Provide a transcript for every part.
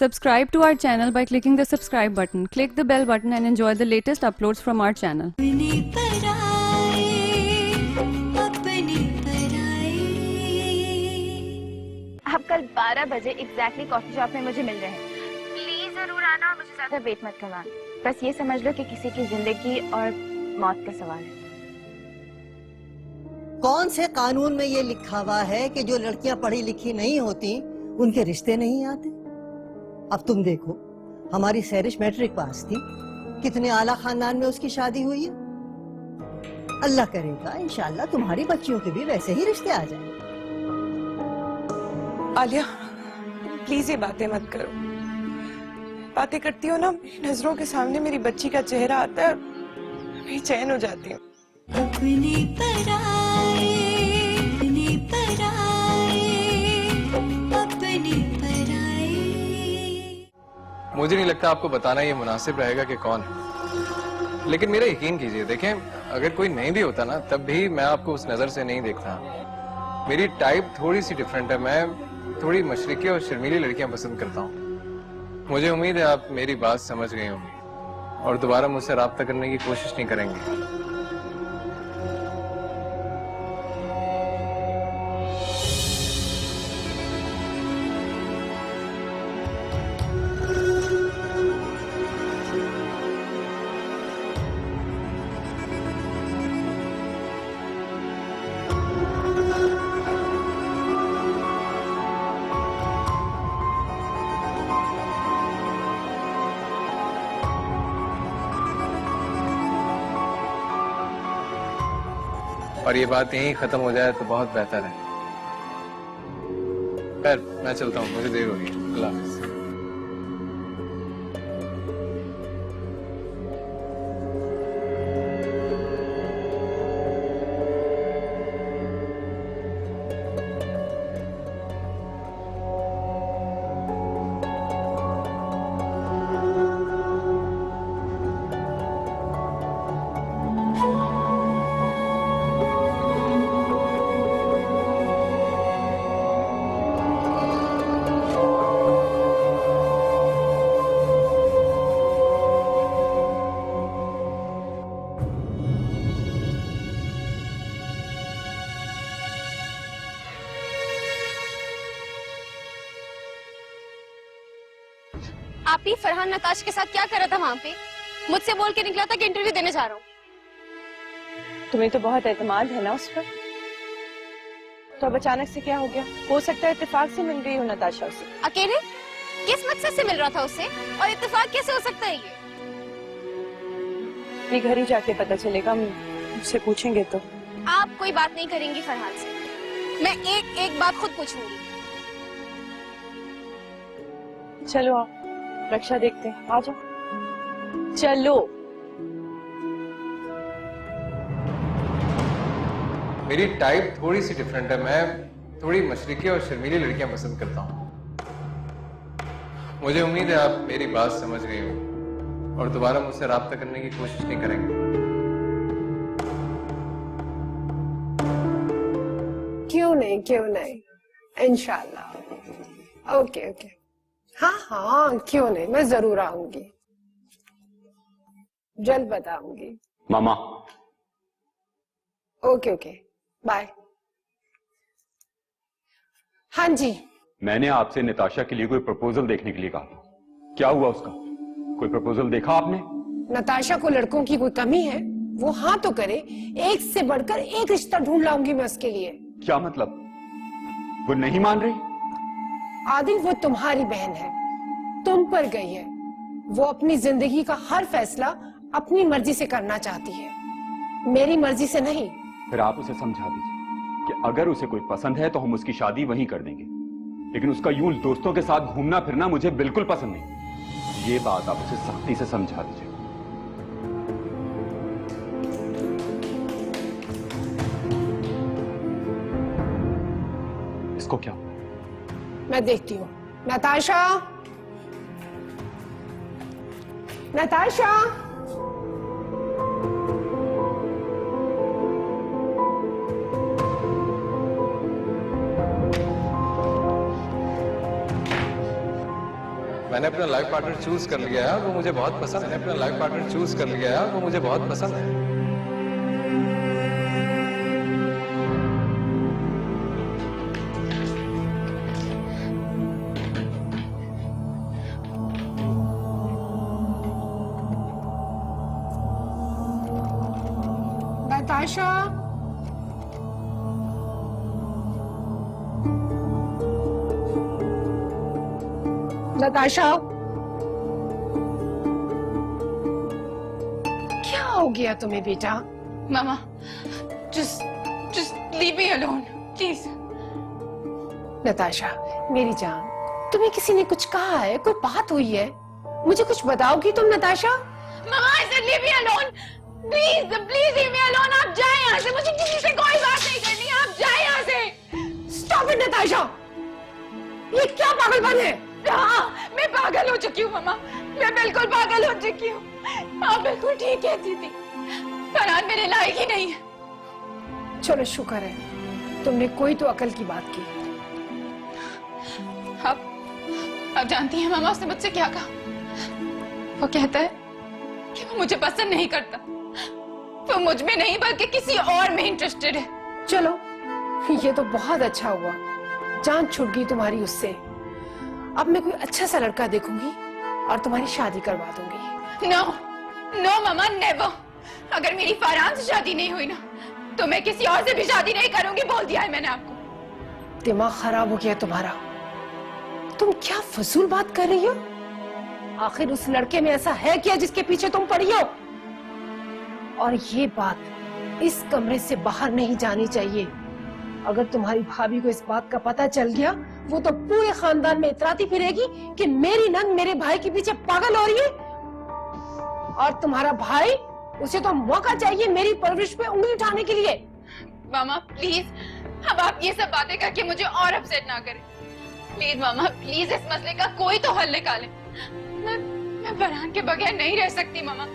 Subscribe to our channel by clicking the subscribe button. Click the bell button and enjoy the latest uploads from our channel. आप कल 12 बजे exactly coffee shop में मुझे मिल रहे हैं। Please जरूर आना, मुझे ज्यादा वेट मत करवाना। बस ये समझ लो कि किसी की जिंदगी और मौत का सवाल है। कौन से कानून में ये लिखा हुआ है कि जो लड़कियां पढ़ी लिखी नहीं होती उनके रिश्ते नहीं आते? अब तुम देखो, हमारी सैरिश मैट्रिक पास थी, कितने आला खानदान में उसकी शादी हुई है। अल्लाह करेगा इंशाल्लाह तुम्हारी बच्चियों के भी वैसे ही रिश्ते आ जाएं। आलिया, प्लीज ये बातें मत करो। बातें करती हो ना, मेरी नजरों के सामने मेरी बच्ची का चेहरा आता है, मैं चैन हो जाती हूँ। मुझे नहीं लगता आपको बताना ये मुनासिब रहेगा कि कौन है, लेकिन मेरा यकीन कीजिए, देखें अगर कोई नहीं भी होता ना तब भी मैं आपको उस नजर से नहीं देखता। मेरी टाइप थोड़ी सी डिफरेंट है, मैं थोड़ी मशरिकी और शर्मीली लड़कियां पसंद करता हूँ। मुझे उम्मीद है आप मेरी बात समझ गए होंगे और दोबारा मुझसे राब्ता करने की कोशिश नहीं करेंगे। और ये बात यहीं खत्म हो जाए तो बहुत बेहतर है। खैर मैं चलता हूँ, मुझे देर हो गई। अल्लाह हाफ़िज़। आप ही फरहान नताश के साथ क्या कर रहा था वहाँ पे? मुझसे बोल के निकला था कि इंटरव्यू देने जा रहा हूँ। तुम्हें तो बहुत एतमाद है ना उस पर, तो अब अचानक से क्या हो गया? हो सकता है इत्तेफाक से मिल गई हो नताशा उसे। अकेले? किस मकसद से मिल रहा था उससे? और इत्तेफाक कैसे हो सकता है ये घर ही जाके पता चलेगा, मुझसे पूछेंगे तो। आप कोई बात नहीं करेंगी फरहान से, मैं एक एक बात खुद पूछूंगी। चलो आप रक्षा देखते हैं, आ जाओ। चलो। मेरी टाइप थोड़ी सी डिफरेंट है, मैं थोड़ी मशरिकी और शर्मीली लड़कियां पसंद करता हूँ। मुझे उम्मीद है आप मेरी बात समझ गए हो और दोबारा मुझसे राब्ता करने की कोशिश नहीं करेंगे। क्यों नहीं, इंशाल्लाह। ओके। हाँ, क्यों नहीं, मैं जरूर आऊंगी, जल्द बताऊंगी। मामा। Okay, bye. हाँ जी। मैंने आपसे नताशा के लिए कोई प्रपोजल देखने के लिए कहा था, क्या हुआ उसका? कोई प्रपोजल देखा आपने? नताशा को लड़कों की कोई कमी है? वो हाँ तो करे, एक से बढ़कर एक रिश्ता ढूंढ लाऊंगी मैं उसके लिए। क्या मतलब? वो नहीं मान रही? आदिल, वो तुम्हारी बहन है, तुम पर गई है। वो अपनी जिंदगी का हर फैसला अपनी मर्जी से करना चाहती है, मेरी मर्जी से नहीं। फिर आप उसे समझा दीजिए कि अगर उसे कोई पसंद है तो हम उसकी शादी वहीं कर देंगे, लेकिन उसका यूं दोस्तों के साथ घूमना फिरना मुझे बिल्कुल पसंद नहीं। ये बात आप उसे सख्ती से समझा दीजिए। इसको क्या? मैं देखती हूँ। नताशा। मैंने अपना लाइफ पार्टनर चूज कर लिया है और वो मुझे बहुत पसंद है। मैंने अपना लाइफ पार्टनर चूज कर लिया है और वो मुझे बहुत पसंद है। नताशा, नताशा, क्या हो गया तुम्हें बेटा? मामा, just leave me alone, please. Natasha मेरी जान, तुम्हें किसी ने कुछ कहा है? कोई बात हुई है? मुझे कुछ बताओगी तुम नताशा? मामा, I said leave me alone. Please leave me alone. आप जाए यहाँ से, मुझे किसी से कोई बात नहीं करनी। आप जाए यहाँ से। स्टॉप इट नताशा, ये क्या पागलपन है? हाँ, मैं पागल हो चुकी हूँ मामा, मैं बिल्कुल पागल हो चुकी हूँ। आप बिल्कुल ठीक कहती थी, फरहान मेरे लायक ही नहीं है। चलो शुक्र है तुमने कोई तो अकल की बात की। आप जानती हैं मामा उसने मुझसे क्या कहा? वो कहता है कि वो मुझे पसंद नहीं करता, वो मुझ में नहीं बल्कि किसी और में इंटरेस्टेड है। चलो ये तो बहुत अच्छा हुआ, जान छूट गई तुम्हारी उससे। अब मैं कोई अच्छा सा लड़का देखूंगी और तुम्हारी शादी करवा दूंगी। नो मामा, नेवर। अगर मेरी फरहान से शादी नहीं हुई ना तो मैं किसी और से भी शादी नहीं करूंगी, बोल दिया है मैंने आपको। दिमाग खराब हो गया तुम्हारा, तुम क्या फजूल बात कर रही हो? आखिर उस लड़के में ऐसा है क्या जिसके पीछे तुम पड़ी हो? और ये बात इस कमरे से बाहर नहीं जानी चाहिए। अगर तुम्हारी भाभी को इस बात का पता चल गया, वो तो पूरे खानदान में इतराती फिरेगी कि मेरी नंद मेरे भाई के पीछे पागल हो रही है। और तुम्हारा भाई, उसे तो मौका चाहिए मेरी परवरिश पे उंगली उठाने के लिए। मामा प्लीज, अब आप ये सब बातें करके मुझे और अपसेट ना करें। प्लीज मामा, प्लीज इस मसले का कोई तो हल निकालें। मैं फरहान के बगैर नहीं रह सकती मामा।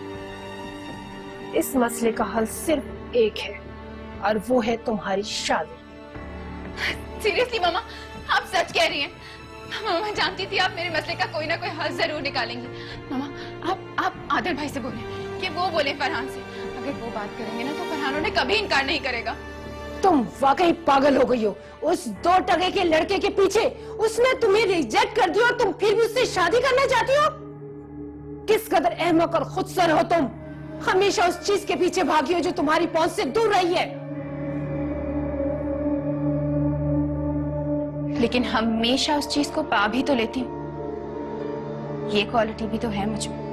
इस मसले का हल सिर्फ एक है और वो है तुम्हारी शादी। सीरियसली मामा, आप सच कह रही हैं? मामा मैं जानती थी आप मेरे मसले का कोई ना कोई हल जरूर निकालेंगी। मामा आप आदिल भाई से बोले कि वो बोले फरहान से, अगर वो बात करेंगे ना तो फरहान उन्हें कभी इनकार नहीं करेगा। तुम वाकई पागल हो गई हो। उस 2 टके के लड़के के पीछे उसने तुम्हें रिजेक्ट कर दिया और तुम फिर भी उससे शादी करना चाहती हो? किस कदर अहमक और खुदसर हो तुम। हमेशा उस चीज के पीछे भागी हो जो तुम्हारी पहुंच से दूर रही है। लेकिन हमेशा उस चीज को पा भी तो लेती हूँ। ये क्वालिटी भी तो है मुझ में।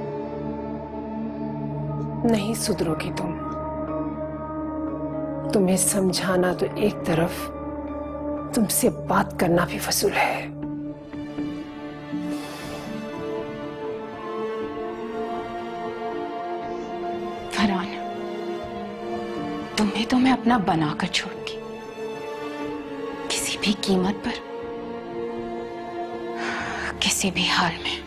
नहीं सुधरोगी तुम। तुम्हें समझाना तो एक तरफ, तुमसे बात करना भी फजूल है। फरहान, तुम्हें तो मैं अपना बनाकर छोड़ूंगी, किसी भी कीमत पर, किसी भी हाल में।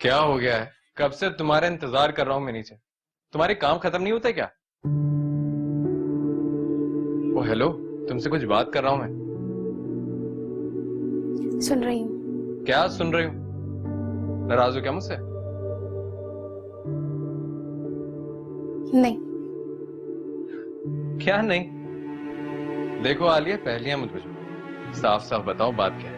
क्या हो गया है? कब से तुम्हारा इंतजार कर रहा हूं मैं नीचे। तुम्हारे काम खत्म नहीं होते क्या? ओ हेलो, तुमसे कुछ बात कर रहा हूं मैं। सुन रही हूँ। क्या सुन रही हूँ? नाराज हो क्या मुझसे? नहीं। क्या नहीं? देखो आलिया, पहलियां मत बुझो, साफ साफ बताओ बात क्या है।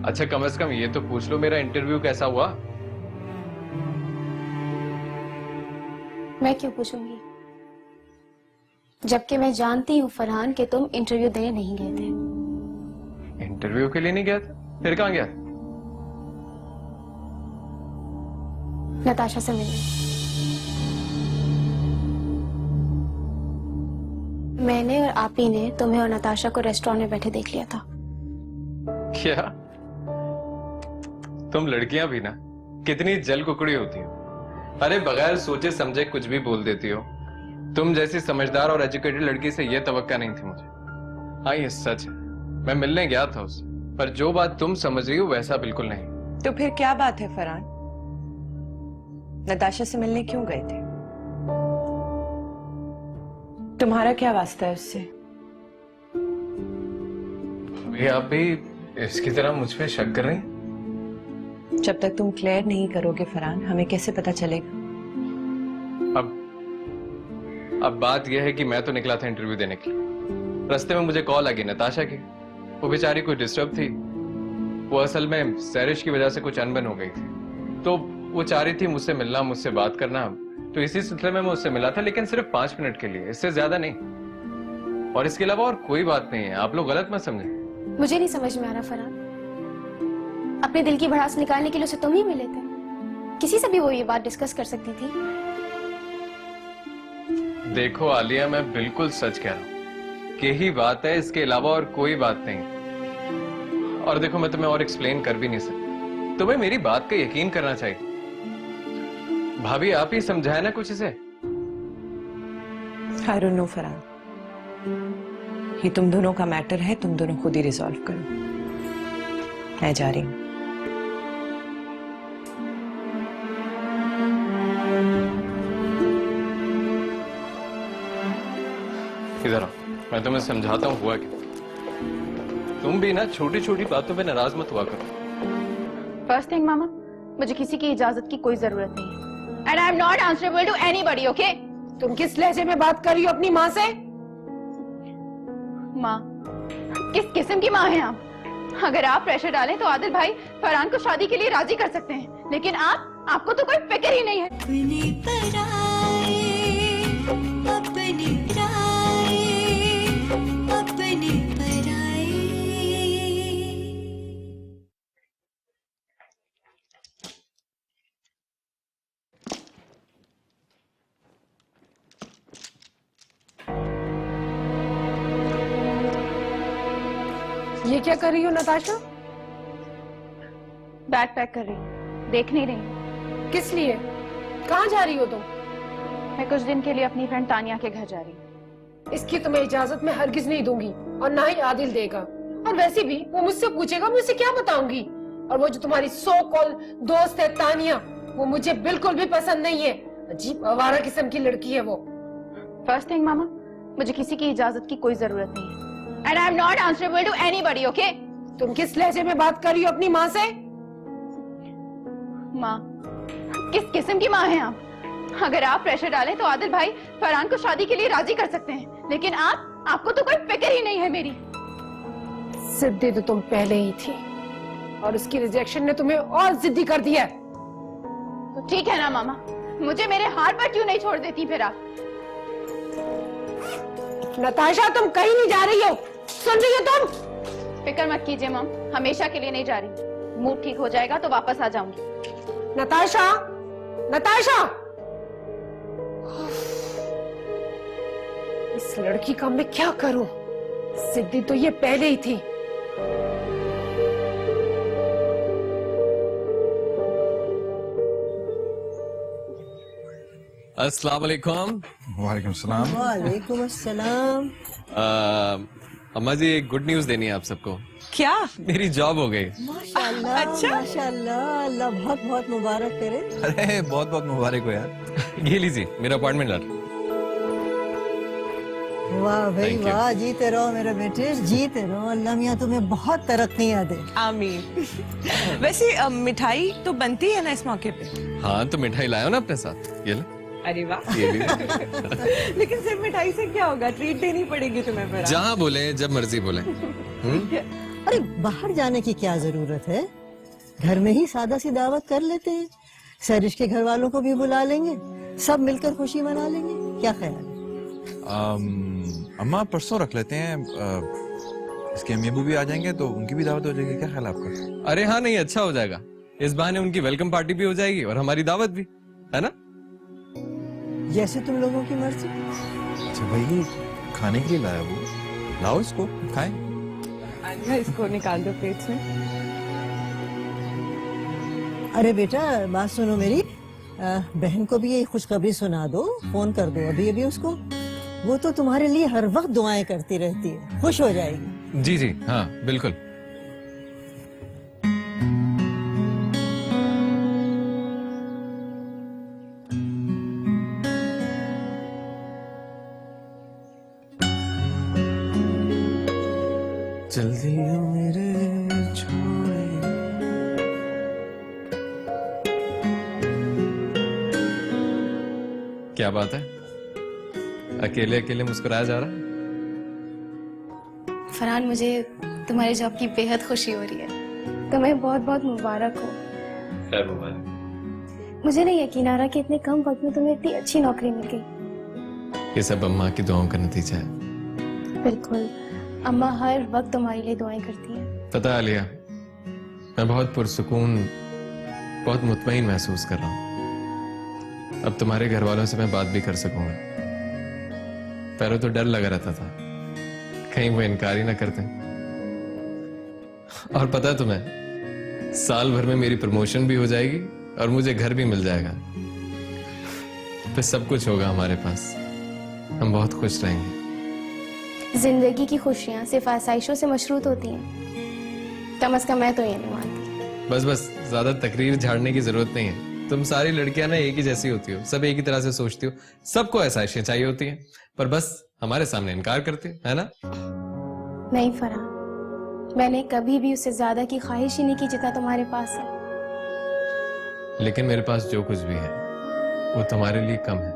अच्छा कम से कम ये तो पूछ लो मेरा इंटरव्यू कैसा हुआ? मैं क्यों पूछूंगी, जबकि मैं जानती हूँ फरहान कि तुम इंटरव्यू देने नहीं गए थे। इंटरव्यू के लिए नहीं गया था? फिर कहाँ गया? नताशा से मिलने। मैंने और आपी ने तुम्हें और नताशा को रेस्टोरेंट में बैठे देख लिया था। क्या तुम लड़कियां भी ना कितनी जल कुकड़ी होती हो। अरे बगैर सोचे समझे कुछ भी बोल देती हो। तुम जैसी समझदार और एजुकेटेड लड़की से यह तवक्का नहीं थी मुझे। हाँ ये सच है, मैं मिलने गया था उससे, पर जो बात तुम समझ रही हो वैसा बिल्कुल नहीं। तो फिर क्या बात है फरहान? नताशा से मिलने क्यों गए थे? तुम्हारा क्या वास्ता है उससे? अभी आप भी इसकी तरह मुझ पे शक कर रही हैं? जब तक तुम क्लियर नहीं करोगे फरहान, हमें कैसे पता चलेगा? अब बात यह है कि मैं तो निकला था इंटरव्यू देने के लिए। रास्ते में मुझे कॉल आ गई नताशा की। वो बेचारी कोई डिस्टर्ब थी। वो असल में सैरिश की वजह से कुछ अनबन हो गई थी, तो वो चाह रही थी मुझसे मिलना, मुझसे बात करना। तो इसी सिलसिले में मैं उससे मिला था, लेकिन सिर्फ 5 मिनट के लिए, इससे ज्यादा नहीं। और इसके अलावा और कोई बात नहीं है, आप लोग गलत मत समझें। मुझे नहीं समझ में आ रहा फरहान, अपने दिल की भड़ास निकालने के लिए उसे तुम ही मिले थे? किसी से भी वो ये बात डिस्कस कर सकती थी। देखो आलिया, मैं बिल्कुल सच कह रहा हूँ। यही बात है, इसके अलावा और कोई बात नहीं। और देखो, मैं तुम्हें और एक्सप्लेन कर भी नहीं सकता। तुम्हें मेरी बात का यकीन करना चाहिए। भाभी, आप ही समझाए ना कुछ इसे। आई डोंट नो फरहान, ये तुम दोनों का मैटर है, तुम दोनों खुद ही रिजॉल्व करो। मैं जा रही हूँ। इधर आओ, मैं तुम्हें समझाता हूँ हुआ क्या। तुम भी ना छोटी छोटी बातों पे नाराज मत हुआ करो। फर्स्ट थिंग मामा, मुझे किसी की इजाजत की कोई जरूरत नहीं है। And I am not answerable to anybody, okay? तुम किस लहजे में बात कर रही हो अपनी माँ से? माँ? किस किस्म की माँ है आप? अगर आप प्रेशर डालें तो आदिल भाई फरहान को शादी के लिए राजी कर सकते हैं, लेकिन आपको तो कोई फिक्र ही नहीं है। ये क्या कर रही हो नताशा? बैग पैक कर रही हूँ, देख नहीं रही। किस लिए? कहाँ जा रही हो तुम? मैं कुछ दिन के लिए अपनी फ्रेंड तानिया के घर जा रही हूँ। इसकी तुम्हें इजाजत मैं हरगिज नहीं दूंगी, और ना ही आदिल देगा। और वैसे भी वो मुझसे पूछेगा, मैं उसे क्या बताऊंगी? और वो जो तुम्हारी सो कॉल दोस्त है तानिया, वो मुझे बिल्कुल भी पसंद नहीं है। अजीब आवारा किस्म की लड़की है वो। फर्स्ट थिंग मामा, मुझे किसी की इजाजत की कोई जरूरत नहीं है। And I am not answerable to anybody, okay? तुम किस लहजे में बात कर रही हो अपनी माँ से? माँ? किस किस्म की माँ हैं आप? अगर आप प्रेशर डालें तो आदिल भाई फरहान को शादी के लिए राजी कर सकते हैं, लेकिन आपको तो कोई फिक्र ही नहीं है मेरी। जिद्दी तो तुम पहले ही थी, और उसकी रिजेक्शन ने तुम्हें और जिद्दी कर दिया। तो ठीक है ना मामा, मुझे मेरे हाथ पर क्यों नहीं छोड़ देती फिर आप? नताशा, तुम कहीं नहीं जा रही हो, सुन रही हो तुम? फिक्र मत कीजिए मॉम, हमेशा के लिए नहीं जा रही। मूड ठीक हो जाएगा तो वापस आ जाऊंगी। नताशा, नताशा! इस लड़की का मैं क्या करूं? जिद्दी तो ये पहले ही थी। अस्सलाम वालेकुम। वालेकुम सलाम। वालेकुम अस्सलाम। अम्मा जी, एक गुड न्यूज देनी है आप सबको। क्या? मेरी जॉब हो गई। माशाल्लाह, अच्छा। माशाल्लाह, अल्लाह बहुत बहुत मुबारक करे। अरे बहुत बहुत मुबारक हो यार। ये लीजिए मेरा अपॉइंटमेंट लेटर। वाह भाई Thank you. वाह, जीते रहो मेरे बेटे, जीते रहो। अल्लाह मियाँ तुम्हें बहुत तरक्कियां दे। आमीन। वैसे मिठाई तो बनती है ना इस मौके पे? हाँ, तो मिठाई लाया ना अपने साथ, ये ले। अरे वाह। ये लीजिए। लेकिन सिर्फ मिठाई से क्या होगा? ट्रीट देनी पड़ेगी तुम्हें फरहान। जहाँ बोले, जब मर्जी बोले। अरे बाहर जाने की क्या जरूरत है, घर में ही सादा सी दावत कर लेते हैं। सैरिश के घर वालों को भी बुला लेंगे, सब मिलकर खुशी मना लेंगे। क्या ख्याल है? अम्मा परसों रख लेते हैं। इसके अम्मी अबू भी आ जाएंगे तो उनकी भी दावत हो जाएगी। क्या ख्याल है आपका? अरे हाँ, नहीं अच्छा हो जाएगा। इस बहाने उनकी वेलकम पार्टी भी हो जाएगी और हमारी दावत भी, है ना? जैसे तुम लोगों की मर्जी। अच्छा भाई, खाने के लिए लाया वो, लाओ इसको खाएं। इसको निकाल दो प्लेट से। अरे बेटा, बात सुनो मेरी। बहन को भी ये खुशखबरी सुना दो, फोन कर दो अभी अभी उसको। वो तो तुम्हारे लिए हर वक्त दुआएं करती रहती है, खुश हो जाएगी। जी जी हाँ, बिल्कुल। जल्दी मेरे छोड़े। क्या बात है, अकेले अकेले मुस्कुराया जा रहा है? फरहान, मुझे तुम्हारे जॉब की बेहद खुशी हो रही है। तुम्हें बहुत बहुत मुबारक हो। खैर मुबारक। मुझे नहीं यकीन आ रहा कि इतने कम वक्त में तुम्हें इतनी अच्छी नौकरी मिल गई। ये सब अम्मा की दुआओं का नतीजा है। बिल्कुल, अम्मा हर वक्त तुम्हारे लिए दुआएं करती हैं। पता है आलिया, मैं बहुत पुरसुकून, बहुत मुतमईन महसूस कर रहा हूँ। अब तुम्हारे घर वालों से मैं बात भी कर सकूंगा। पहले तो डर लगा रहता था कहीं वो इनकार ही ना करते। और पता है तुम्हें, साल भर में मेरी प्रमोशन भी हो जाएगी और मुझे घर भी मिल जाएगा। फिर सब कुछ होगा हमारे पास, हम बहुत खुश रहेंगे। जिंदगी की खुशियां सिर्फ आसाइशों से मशरूत होती हैं। कम से कम मैं तो ये नहीं मानती। बस बस, ज्यादा तकरीर झाड़ने की जरूरत नहीं है। तुम सारी लड़कियां ना एक ही जैसी होती हो, सब एक ही तरह से सोचती हो, सबको आसाइशें चाहिए होती हैं, पर बस हमारे सामने इनकार करती है ना? नहीं फरहान, मैंने कभी भी उससे ज्यादा की ख्वाहिश ही नहीं की जितना तुम्हारे पास है। लेकिन मेरे पास जो कुछ भी है वो तुम्हारे लिए कम है।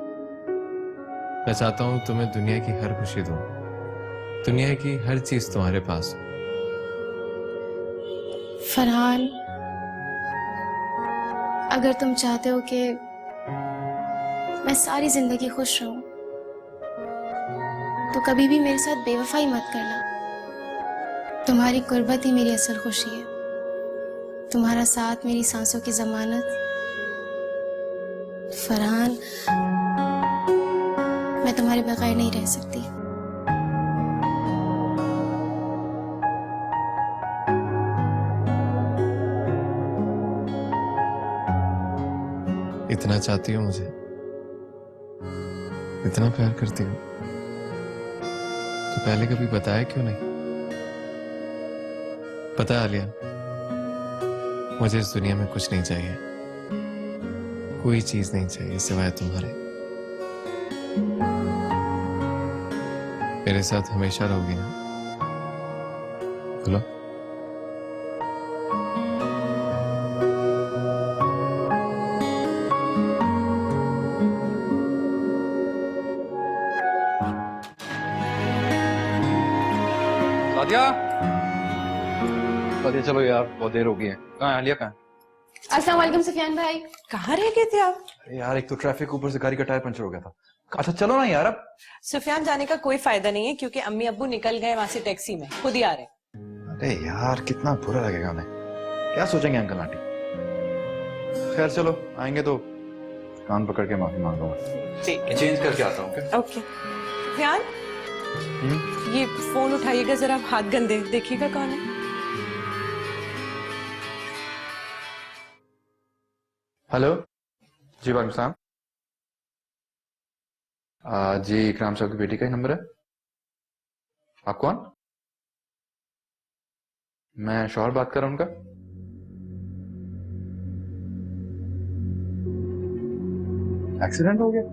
मैं चाहता हूं तुम्हें दुनिया की हर खुशी दूं, दुनिया की हर चीज तुम्हारे पास हो। फरहान, अगर तुम चाहते हो कि मैं सारी जिंदगी खुश रहूं, तो कभी भी मेरे साथ बेवफाई मत करना। तुम्हारी कुर्बत ही मेरी असल खुशी है। तुम्हारा साथ मेरी सांसों की जमानत। फरहान, मैं तुम्हारे बगैर नहीं रह सकती। इतना चाहती हो मुझे, इतना प्यार करती हो, तो पहले कभी बताया क्यों नहीं? पता है आलिया, मुझे इस दुनिया में कुछ नहीं चाहिए, कोई चीज नहीं चाहिए सिवाय तुम्हारे। मेरे साथ हमेशा रहोगी ना? बोलो। सादिया, सादिया चलो यार, बहुत देर हो गई है। कहाँ है आलिया, कहाँ है? अस्सलाम वालेकुम सुफियान भाई। कहाँ रह गए थे आप? यार एक तो ट्रैफिक, ऊपर से गाड़ी का टायर पंचर हो गया था। अच्छा चलो ना यार अब। सुफियान, जाने का कोई फायदा नहीं है क्योंकि अम्मी अब्बू निकल गए वहां से टैक्सी में, खुद ही आ रहे। अरे यार कितना बुरा लगेगा उन्हें, क्या सोचेंगे अंकल आंटी। खैर चलो, आएंगे तो कान पकड़ के माफी मांग लूंगा। ठीक है, चेंज करके आता हूँ। ओके। सुफियान, ये फोन उठाइएगा जरा, हाथ गंदे, देखिएगा कौन है। हेलो जी, वालेकुम सलाम। जी इकराम साहब की बेटी का ही नंबर है। आप कौन? मैं शौहर बात कर रहा हूं उनका। एक्सीडेंट हो गया?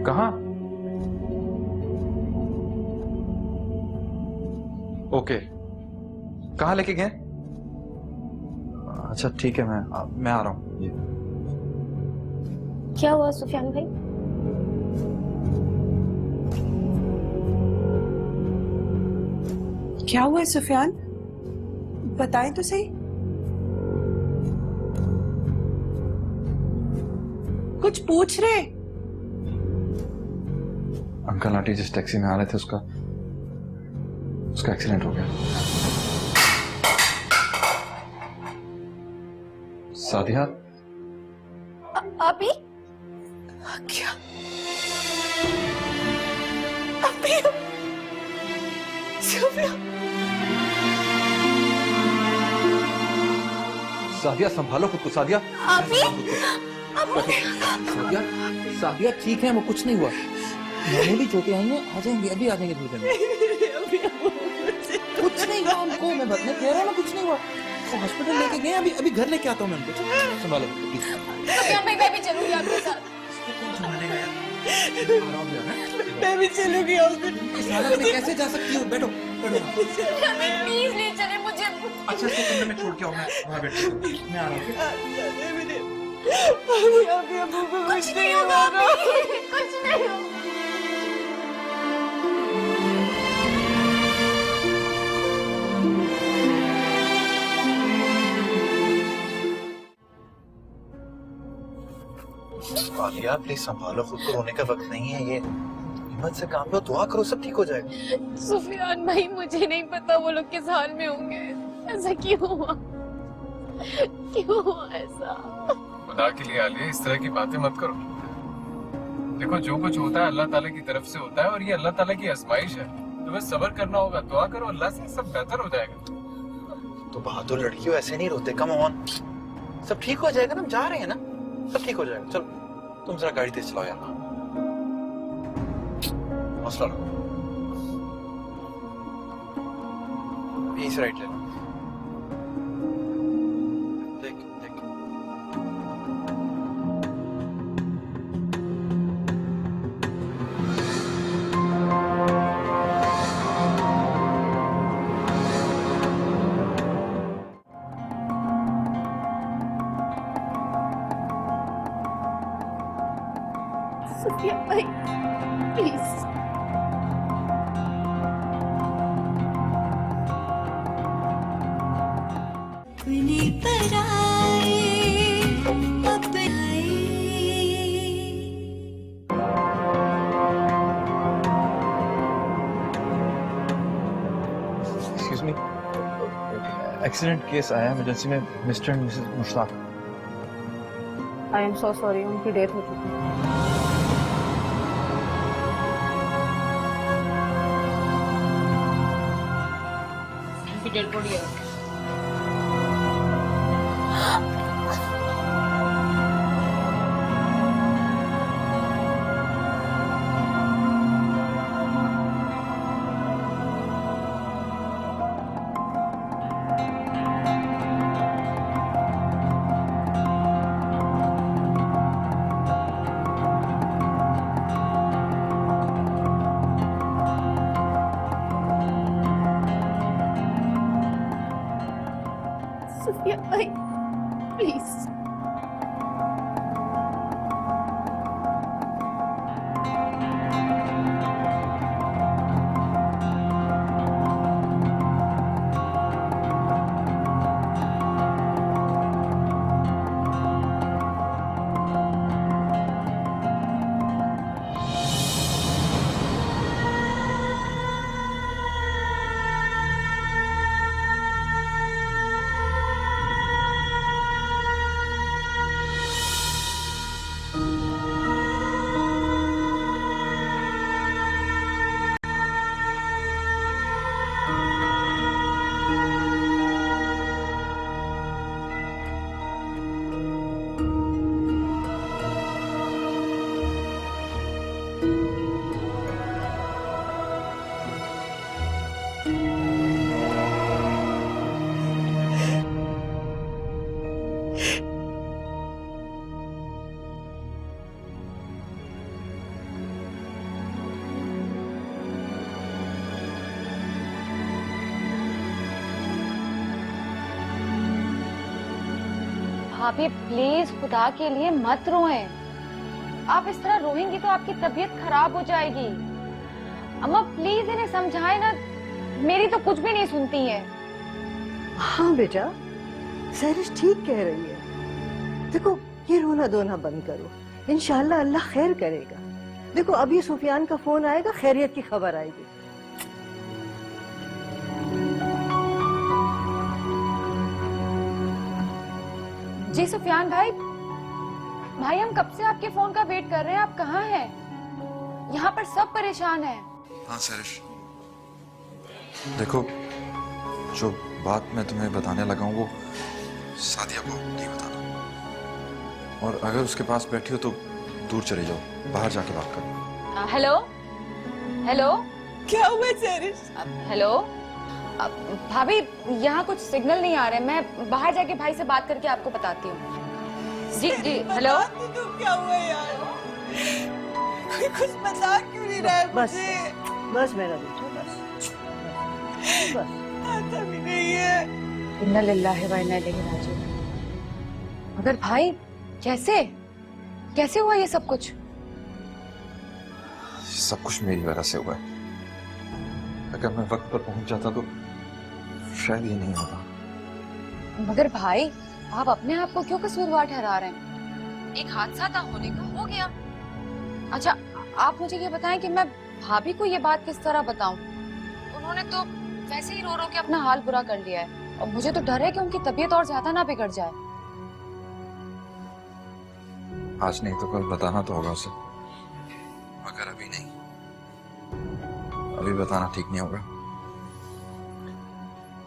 कहाँ? ओके, कहाँ लेके गए? अच्छा ठीक है, मैं आ रहा हूँ। क्या हुआ सुफियान भाई? क्या हुआ है सुफियान, बताएं तो सही। कुछ पूछ रहे? अंकल आंटी जिस टैक्सी में आ रहे थे उसका एक्सीडेंट हो गया। सादिया, अभी? क्या? अभी? सादिया संभालो खुद को। सादिया, अभी? सादिया, सादिया ठीक है, वो कुछ नहीं हुआ, मामूली चोटें आई हैं, आ जाएंगे, अभी आ जाएंगे थोड़ी देर में। कुछ नहीं हुआ उनको, मैं कह रहा हूँ ना, कुछ नहीं हुआ। तो हॉस्पिटल लेके गए, अभी घर लेके आता हूँ मैं उनको। संभालो प्लीज। मैं भी चलूंगी आपके साथ। कौन संभालेगा यार? मैं भी चलूंगी हॉस्पिटल। इस हालत में कैसे जा सकती हूँ? बैठो बैठो। प्लीज ले चले मुझे। अच्छा इसको कमरे में छोड़ के आओ, मैं वहाँ बैठ मैं आ रहा हूँ। कुछ नहीं होगा, कुछ नहीं होगा। आलिया प्लीज संभालो खुद को, रोने का वक्त नहीं है ये। हिम्मत से काम लो, दुआ करो, सब ठीक हो जाएगा। सुफियान भाई, मुझे नहीं पता वो लोग किस हाल में होंगे। ऐसा क्यों हुआ? क्यों हुआ ऐसा? खुदा के लिए आलिया इस तरह की बातें मत करो। देखो जो कुछ होता है अल्लाह ताला की तरफ से होता है और ये अल्लाह ताला की आजमाइश है। तुम्हें सब्र करना होगा, दुआ करो, अल्लाह से सब बेहतर हो जाएगा। तो बहादुर लड़कियों ऐसे नहीं रोते, कम ऑन, सब ठीक हो जाएगा ना, हम जा रहे हैं ना, सब ठीक हो जाएगा। चलो तुम जरा गाड़ी तेज चलाओ यार, हौसला रखो। इस राइट ले लो। देख देख सुफियान भाई please. Excuse me, accident case आया इमरजेंसी में, mister and Mrs Mushtaq. I am so sorry, उनकी डेथ हो चुकी है। डेड बॉडी है। सुफियान भाई प्लीज। भाभी प्लीज खुदा के लिए मत रोएं। आप इस तरह रोएंगी तो आपकी तबीयत खराब हो जाएगी। अम्मा प्लीज इन्हें समझाएं ना, मेरी तो कुछ भी नहीं सुनती है। हाँ बेटा, सहरिश ठीक कह रही है। देखो ये रोना धोना बंद करो, इंशाल्लाह अल्लाह खैर करेगा। देखो अभी सुफियान का फोन आएगा, खैरियत की खबर आएगी। जी सुफियान भाई, हम कब से आपके फोन का वेट कर रहे हैं, आप कहाँ हैं? यहाँ पर सब परेशान हैं। हाँ सहरिश, देखो जो बात मैं तुम्हें बताने लगा हूँ वो सादिया को नहीं बताना, और अगर उसके पास बैठी हो तो दूर चले जाओ, बाहर जाके बात करो। हेलो हेलो, क्या हुआ सहरिश? हेलो भाभी, यहाँ कुछ सिग्नल नहीं आ रहे, मैं बाहर जाके भाई से बात करके आपको बताती हूँ। जी जी हेलो। क्या हुआ यार? कोई कुछ बता क्यों नहीं रहा है बस मुझे? बस मेरा बेटा बस बस आता भी नहीं है। इन्ना लिल्लाहि व इन्ना इलैहि राजिऊन। मगर भाई कैसे कैसे हुआ ये सब कुछ? सब कुछ मेरी वजह से हुआ है। अगर मैं वक्त पर पहुंच जाता तो शायद ये नहीं होता। मगर भाई आप अपने आप को क्यों कसूरवार ठहरा रहे हैं? एक हादसा था, होने का हो गया। अच्छा आप मुझे ये बताएं कि मैं भाभी को ये बात किस तरह बताऊं? उन्होंने तो वैसे ही रो रो के अपना हाल बुरा कर लिया है और मुझे तो डर है कि उनकी तबीयत और ज्यादा ना बिगड़ जाए। आज नहीं तो कल बताना तो होगा उसे, मगर अभी नहीं। अभी बताना ठीक नहीं होगा।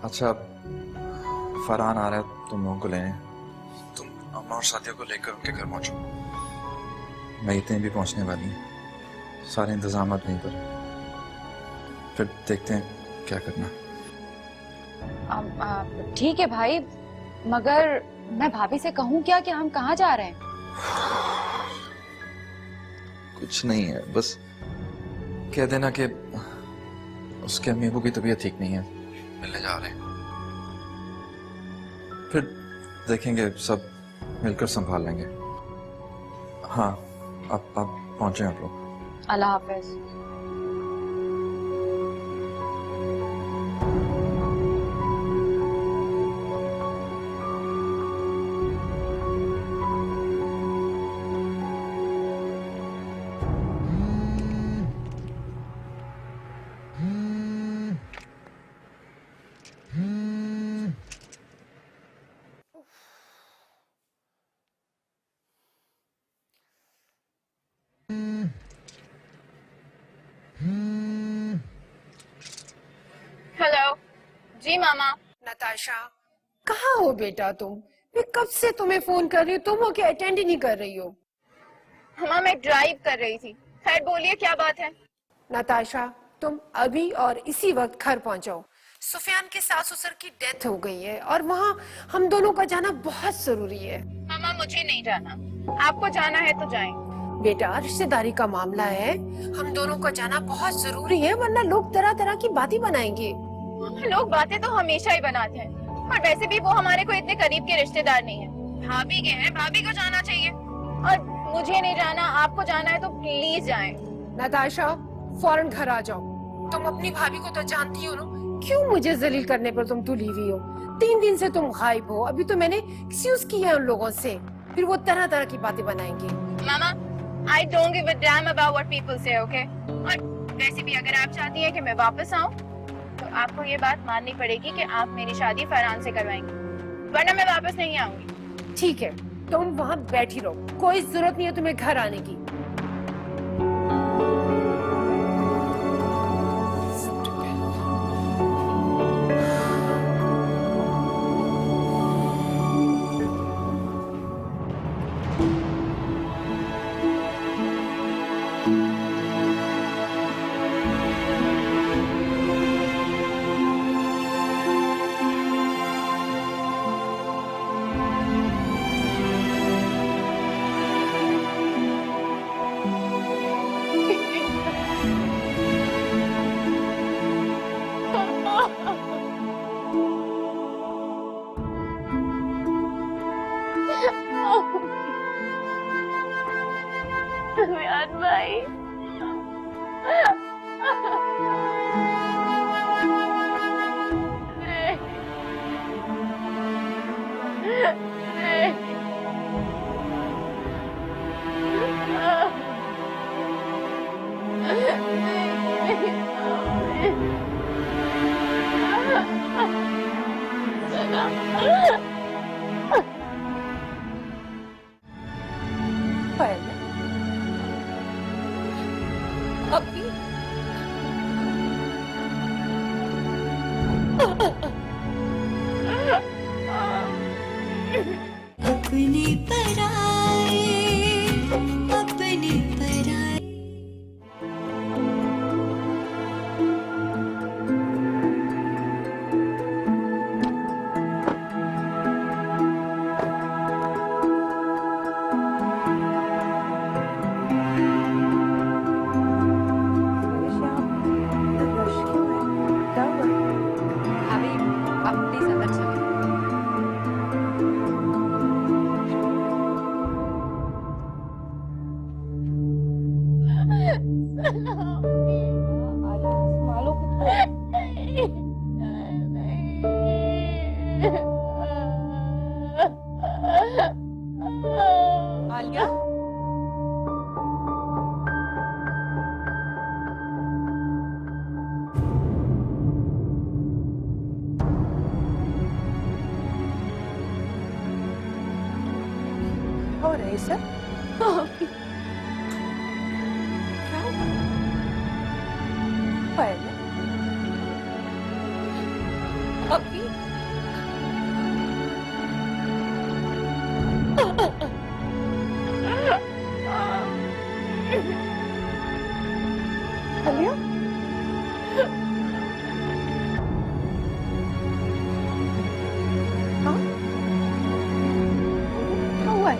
अच्छा फरहान आ रहा है तुम लोगों को लेने, तुम अम्मा और सादिया को लेकर उनके घर पहुंचो। मैं इतने भी पहुंचने वाली हूँ, सारे इंतजाम वहीं पर, फिर देखते हैं क्या करना। ठीक है भाई, मगर मैं भाभी से कहूँ क्या कि हम कहाँ जा रहे हैं? कुछ नहीं है, बस कह देना कि उसके अम्मी अबू की तबीयत ठीक नहीं है, मिलने जा रहे हैं। फिर देखेंगे, सब मिलकर संभाल लेंगे। हाँ अब पहुंचे आप लोग। अल्लाह हाफिज। हेलो जी मामा। नताशा कहाँ हो बेटा तुम? मैं कब से तुम्हें फोन कर रही हूँ, तुम हो क्या अटेंड ही नहीं कर रही हो? मामा मैं ड्राइव कर रही थी। खैर बोलिए क्या बात है? नताशा तुम अभी और इसी वक्त घर पहुंचो। सुफियान के सास ससुर की डेथ हो गई है और वहाँ हम दोनों का जाना बहुत जरूरी है। मामा मुझे नहीं जाना, आपको जाना है तो जाएं। बेटा रिश्तेदारी का मामला है, हम दोनों का जाना बहुत जरूरी है, वरना लोग तरह तरह की बातें बनाएंगे। लोग बातें तो हमेशा ही बनाते हैं, और वैसे भी वो हमारे को इतने करीब के रिश्तेदार नहीं है। भाभी के हैं, भाभी को जाना चाहिए। और मुझे नहीं जाना, आपको जाना है तो प्लीज जाएं। नताशा फौरन घर आ जाओ। तुम अपनी भाभी को तो जानती हो ना, क्यों मुझे जलील करने पर तुम तुली हुई हो? 3 दिन से तुम गायब हो, अभी तो मैंने एक्सक्यूज किया है उन लोगों से, फिर वो तरह तरह की बातें बनाएंगे। मामा I don't give a damn about what people say, okay? और वैसे भी अगर आप चाहती हैं कि मैं वापस आऊं, तो आपको ये बात माननी पड़ेगी कि आप मेरी शादी फरहान से करवाएंगी, वरना मैं वापस नहीं आऊंगी। ठीक है, तुम वहाँ बैठी रहो, कोई जरूरत नहीं है तुम्हें घर आने की। यार भाई आलिया, हो रहे सर? पहले अभी आलिया, हाँ क्या हुआ है?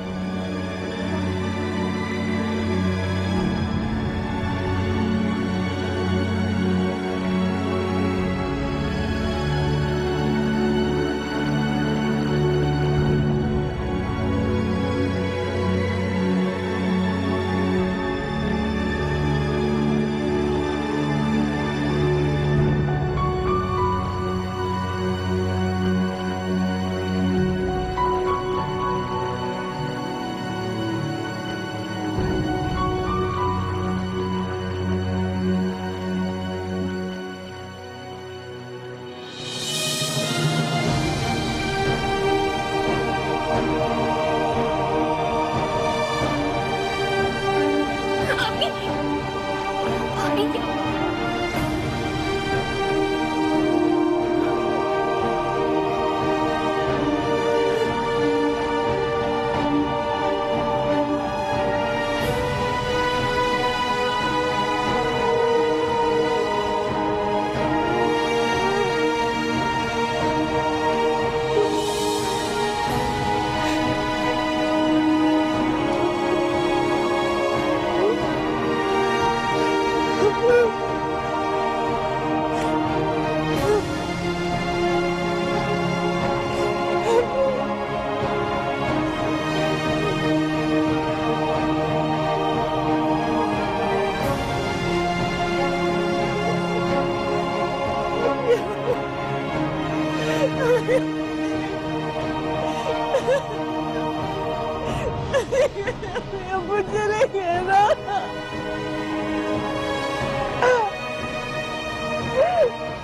मुझे नहीं कहना।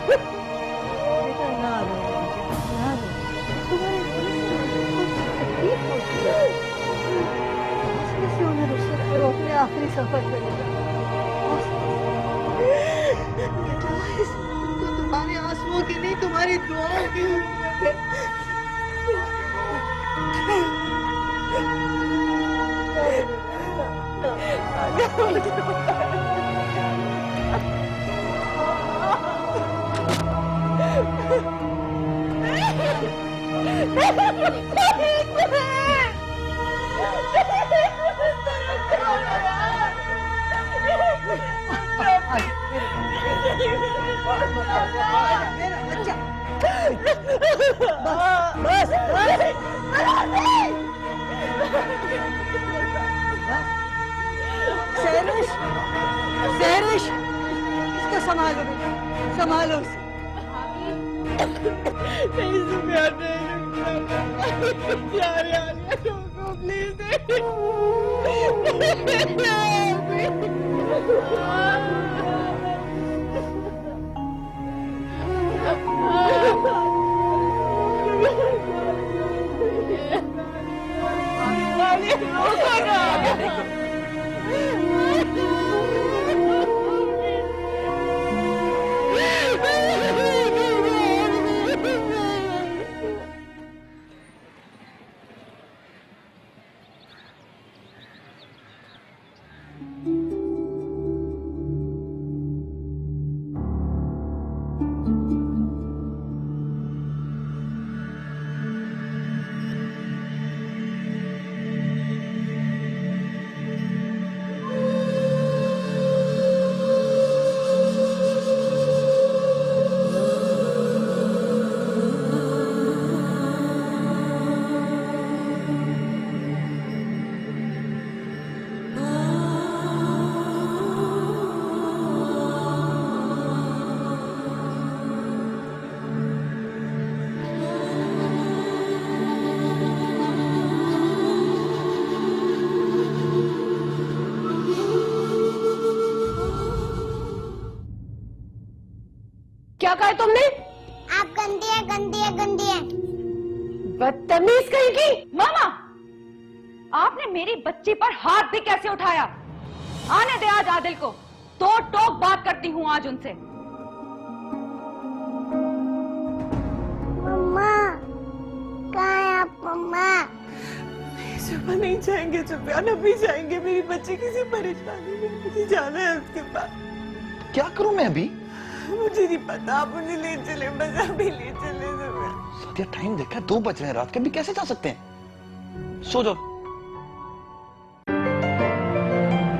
बेटा ना रो, ना रो। तुम्हारे तकलीफ होती है। इसलिए उन्हें रुस्सत करो, अपने आखिरी सफर करेगा। बेटा तो तुम्हारे आंसुओं की नहीं, तुम्हारी दुआओं की हुर्रियत है। मेरा बच्चा बस सहरिश, सहरिश, इसको संभालो बेटा, संभालो इसे। नहीं सुफियान, नहीं रुकना, क्या कहा तुमने? आप गंदी है, गंदी है, गंदी है। बदतमीज कहीं की। मामा, आपने मेरी बच्ची पर हाथ भी कैसे उठाया? आने दे आज आदिल को, तो टोक बात करती हूँ आज उनसे। मम्मा, कहाँ है आप मम्मा? सुबह नहीं जाएंगे, सुबह अभी जाएंगे। मेरी बच्ची किसी परेशानी में, मुझे जाना है उसके पास। क्या करूं मैं अभी? मुझे नहीं पता, आप मुझे ले चले, बस अभी ले चले। सादिया टाइम देखा, 2 बज रहे हैं रात के, अभी कैसे जा सकते हैं? सो जाओ।